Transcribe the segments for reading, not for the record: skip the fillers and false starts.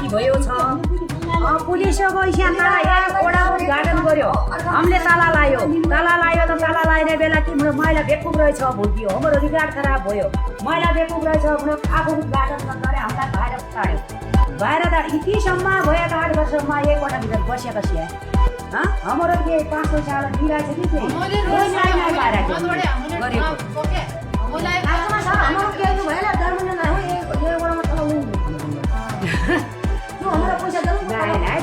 बाँकी भयो छ पुलिसको यहाँ ओडा उद्घाटन गर्यो हामीले ताला लायो त ताला लाने बेला कि मैला बेकुब रहेछ भुल्कियो हाम्रो रिगार्ड खराब भयो मैला बेकुब रहेछ आफू उद्घाटन गरे हामीलाई बाहिर ताड्यो बाहिर त यतिसम्म भयो 8 वर्षमा एकवटा भित्र बसेको छिया हाम्रो के 5 पैसा दिइरहेछ कि त्यही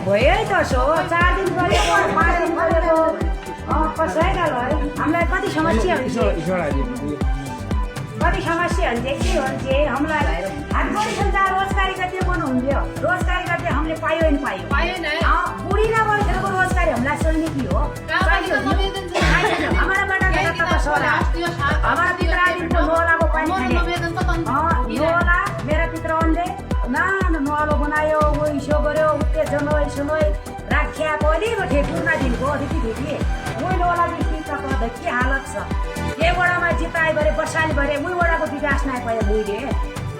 भयो है त सो 4 दिन गऱ्यो 5 दिन गऱ्यो कसैका हामीलाई कति समस्या हुन्छ के हुन्छ हामीलाई हातगोडी संसार रोजगारी गर्दै बनाउन्थ्यो रोजगारी गर्दै हामीले पायो नि पायो बुढी नभएसम्मको रोजगारी हामीलाई सैनिकी हो हमाराबाट हमारा पित्र आदिको नोलाको पानी नोला मेरा पित्र अन्ले नोलो बनायो इसो गर्यो उते जनो राख्या पहिलेको थिए पूर्ण दिनको अलिकति भेटिए उही नोला पित्रको के हालत छ केवडामा जिताए भरे बसाली भरे उहीवटाको विकास नै पायो मैले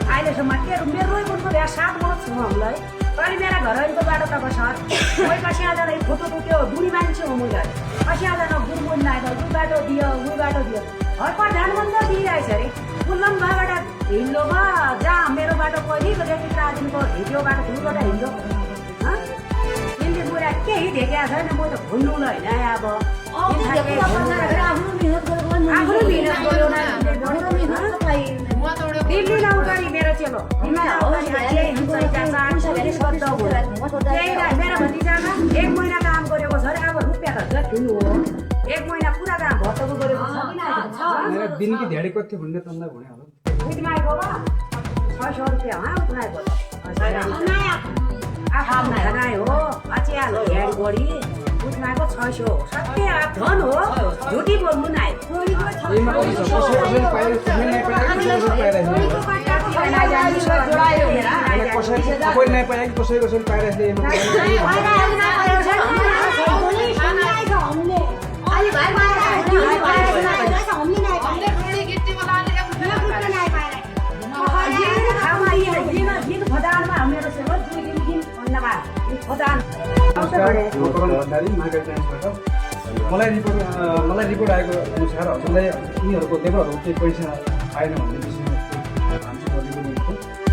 अहिलेसम्म के मेरो रोइको भ्या 7 वर्ष छु हामीलाई कहिले मेरा घरको बाटो त बस कोही कसै आएर फोटो टुक्यो बुढी मान्छे हो मैले कसै आएर गुरमुन लाग्यो उही बाटो दियो हर प्रधानमन्त्री दिइरहेछ अरे कुल्लम घरबाट हिँड्लो जहाँ मेरो बाटो पहिलेको पित्र आदिको हिँड्यो बाटो ठुलोबाट हिँड्यो तिमीले बुढा केही देखेको छैन म त भुल्नु होइन अब दिल्ली नौकरी मेरो चेलो मेरो भतिजामा 1 महिना काम गरेको छ अरे अब रुपियाँ त ठुलो हो 1 महिना पुरा काम भत्ताको गरेको छ दिनकी ढेडी कति भन्ने तँलाई भने होला उठ्माएको 600 रुपियाँ उठ्माएको नयाँ हो अचियाल ढेडी बढी उठ्माएको 600 सत्य धन हो झुटी बोल्नु नाइ मलाई रिपोर्ट आएको अनुसार हजुरलाई यिनीहरूको लेबरहरू केही पैसा पाएन भन्ने विषयमा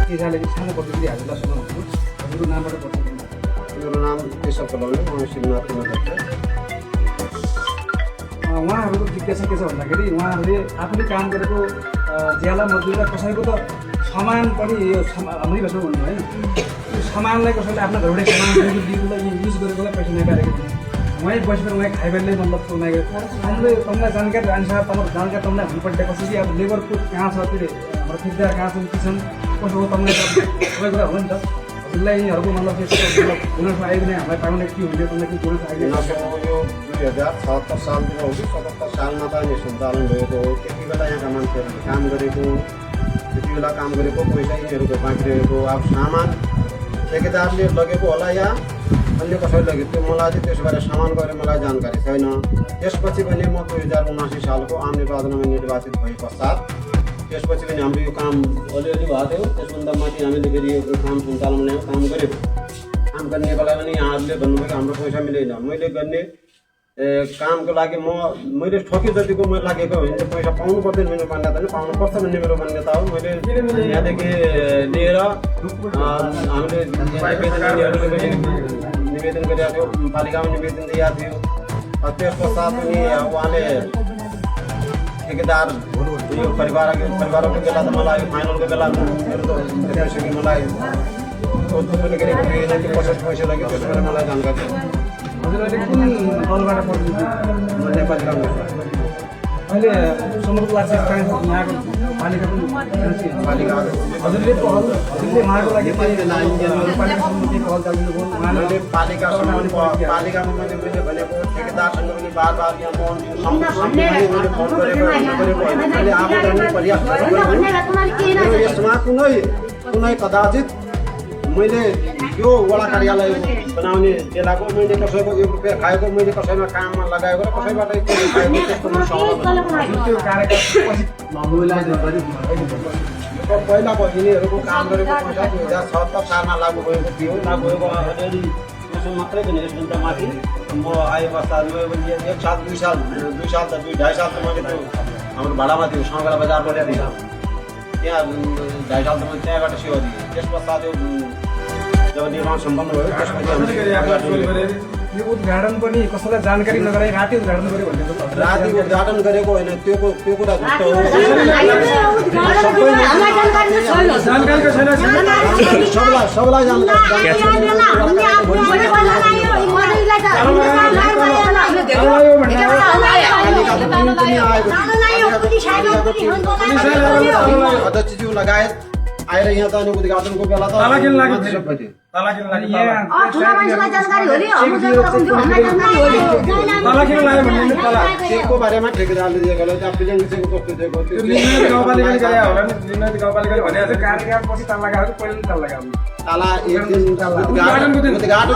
त्यसैले सानो प्रतिक्रिया हजुरलाई सुनाउनु हजुरको नामबाट बताउनु मेरो नाम केशव कलौले म श्रीनाथ उहाँहरूको जिज्ञासा के छ भन्दाखेरि उहाँहरूले आफूले काम गरेको ज्याला मजदुर कसैको त सामान पनि यो हाम्रै भाषामा भन्नु होइन त्यो सामानलाई कसैले आफ्नो घरबाट सामान दिनुलाई युज गरेकोलाई पैसा नपारेको वहीँ बसेर वहीँ खाइबेलले मतलब हामीले तपाईँलाई जानकारी अनुसार जानकारी तपाईँलाई हुनुपर्छ कसरी अब लेबरको कहाँ छ त्यो हाम्रो ठेकेदार कहाँ छन् के छन् कसो हो तपाईँलाई सबै कुरा हो नि त हजुरलाई यिनीहरूको मतलब बोनस आयो भने हामीलाई पाउने के हुन्छ तपाईँलाई के बोनस आयो यो 2077 सालतिर हो कि 77 सालमा त यो सञ्चालन भएको हो त्यति बेला यहाँका मान्छेहरूले काम गरेको त्यति बेला काम गरेको पैसा यिनीहरूको बाँकी रहेको अब सामान ठेकेदारले लगेको होला या अन्य कसैले लगेको त्यो मलाई चाहिँ त्यसबारे सामान गएर मलाई जानकारी छैन त्यसपछि पनि म 2079 सालको आम निर्वाचनमा निर्वाचित भए पश्चात त्यसपछि पनि हाम्रो यो काम अलिअलि भएको थियो त्यसभन्दा माथि हामीले फेरि यो काम सञ्चालन ल्यायौँ काम गऱ्यौँ काम गर्नेको लागि पनि यहाँहरूले भन्नुभयो हाम्रो पैसा मिलेन मैले गर्ने कामको लागि मैले ठोके जतिको मैले लागेको हो भने पैसा पाउनु पर्दैन मेरो मान्यता नै पाउनुपर्छ भन्ने मेरो मान्यता हो मैले यहाँदेखि लिएर हामीले निवेदन गरेका थियौँ पालिकामा निवेदन दिएको थियो त्यस पश्चात पनि उहाँले ठेकेदार यो परिवारको बेला त मलाई फाइनलको बेला मेरो त त्यसपछि मलाई पैसा लाग्यो त्यसबाट मलाई जानकारी छ हजुरहरूले कुन दलबाट पढ्नु नेपाली काङ्ग्रेस अहिले समग्र लाग्छ यहाँको पालिका पनि पालिका हजुरले उहाँको लागि मैले पालिकामा मैले भनेको ठेकेदारसँग पनि बार यहाँ फोन गरेको मैले आवेदन प्रयास गरेको यसमा कुनै कदाचित मैले यो वडा कार्यालय बनाउने बेलाको मैले कसैको 1 रुपियाँ खाएको मैले कसैमा काममा लगाएको र कसैबाट खाएको त्यस्तो पहिला यिनीहरूको काम गरेको पैसा 2077 सालमा लागू भएको थियो। लागू भएको अलिअलि यसो मात्रै पनि यसभन्दा माथि म आए पश्चात यो एक साल 2 साल 2 साल त 2.5 साल त मैले त्यो हाम्रो भाडामा थियो सङ्गला बजारमा ल्याइदिएँ त्यहाँ 2.5 साल त मैले त्यहाँबाट सेवा दिएँ। त्यस पश्चात यो जब निर्माण सम्पन्न भयो त्यसपछि यो उद्घाटन पनि कसैलाई जानकारी नगराई राति उद्घाटन गर्यो भन्ने राति उद्घाटन गरेको होइन त्यो कुरा झुटो हो। जानकारीको छैन सबलाई अध्यक्षज्यू लगायत आएर यहाँ त अनि उद्घाटनको बेला त ताला किन लाग्यो भन्ने तला चेकको बारेमा ठेकेदारले दिएकोले त प्लेन चेकको कस्तो दिएको त्यो लिङ्गनदी गाउँपालिकाले गरे होला नि लिङ्गनदी गाउँपालिकाले भनेको चाहिँ कार्यकाल पछि ताला लगाएको पहिलो ताला लगाएको ताला एक दिन उद्घाटनको दिन ताला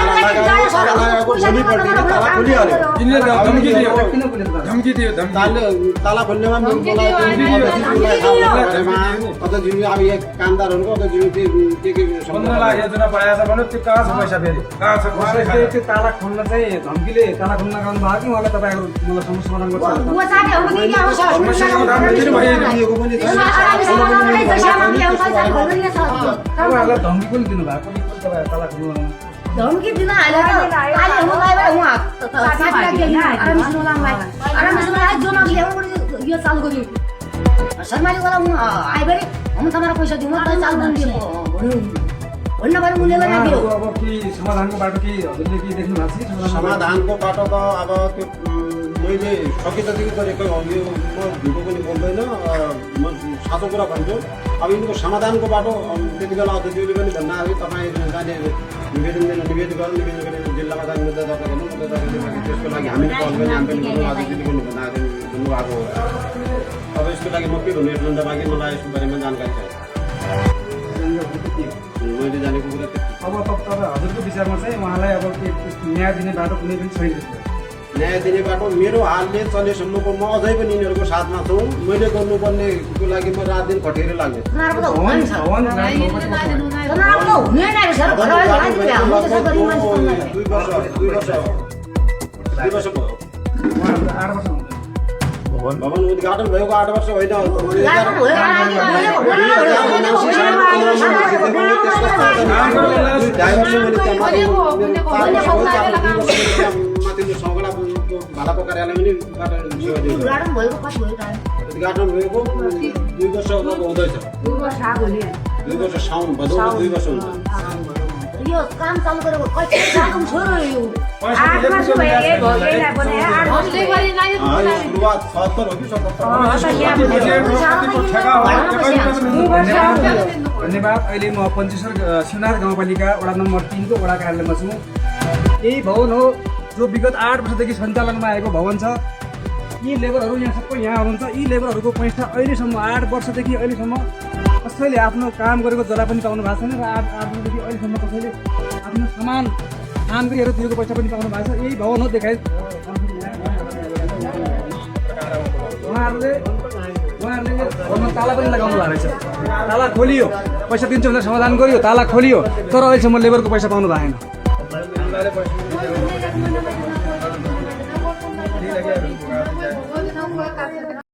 लगाएको भोलिपल्ट ताला खोलिहाल्यो। यिनीहरूले धम्की दियो धम्की दियो ताला खोल्नेमा मलाई अध्यक्षज्यू अब यहाँ कामदारहरूको अध्यक्षज्यू के 15 लाख योजना पठाएको छ भने त्यो कहाँ छ पैसा फेरि कहाँ छ त्यो ताला खोल्न चाहिँ धम्कीले ताला खोल्न लगाउनु भएको कि उहाँले तपाईँको मलाई समस्या समाधान गर्छ तपाईँहरूलाई धम्की पनि दिनुभएको तपाईँहरू ताला खोल्नु धम्की दिन हालेर यो चाल गर्यो शर्माले गर्दा आइबरे हम तुम्हारा पैसा दिउँ त चाल गर्नु भन्न बारे उनले लाग्यो। अब के समाधानको बाटो के हजुरले के देख्नु भएको छ समाधानको बाटो त अब त्यो मैले सके जतिको गरेको हो। यो म झुटो पनि बोल्दैन म साँचो कुरा भन्छु। अब यिनको समाधानको बाटो त्यति बेला अध्यक्षज्यूले पनि भन्न आयो तपाईँ जाने निवेदन गरेर जिल्लामा जाने मुद्दा दर्ता गर्नु मुद्दा दर्ता गर्नु त्यसको लागि हामीले कल पनि हामी पनि गर्नु अध्यक्षज्यूले पनि भन्न आएको भन्नुभएको हो। अब यसको लागि म के भन्नु यसभन्दा बाँकी मलाई यसको बारेमा जानकारी छ मैले जानेको कुरा अब तपाईँ हजुरको विचारमा चाहिँ उहाँलाई अब के न्याय दिने बाटो कुनै पनि छैन न्याय दिने बाटो मेरो हालले चलेसम्मको म अझै पनि यिनीहरूको साथमा छु। मैले गर्नुपर्नेको लागि म रात दिन खटेर लाग्ने भवन उद्घाटन भएको 8 वर्ष होइन। भाडाको कार्यालय पनि उद्घाटन भएको 2 वर्ष हुँदैछ। 2 वर्ष साउन भदौ 2 वर्ष हुन्छ। यो काम चालू गरेको कति सालको छोरो यो 8 वर्ष भयो ए भोगेला भने 8 वर्ष सुरुवात 77 हो कि 77 धन्यवाद। अहिले म पञ्चेश्वर सुनार गाउँपालिका वडा नम्बर 3 को वडा कार्यालयमा छु। यही भवन हो जो विगत 8 वर्षदेखि सञ्चालनमा आएको भवन छ। यी लेबरहरू यहाँ सबै यहाँ हुनुहुन्छ। यी लेबरहरूको पैसा अहिलेसम्म 8 वर्षदेखि अहिलेसम्म कसैले आफ्नो काम गरेको जरा पनि पाउनु भएको छैन र 8 वर्षदेखि अहिलेसम्म कसैले आफ्नो सामान काम गरेर दिएको पैसा पनि पाउनु भएको छ। यही भवन हो देखाइ उहाँहरूले भवनमा ताला पनि लगाउनु भएको रहेछ। ताला खोलियो पैसा दिन्छु भनेर समाधान गरियो ताला खोलियो तर अहिलेसम्म लेबरको पैसा पाउनु भएन।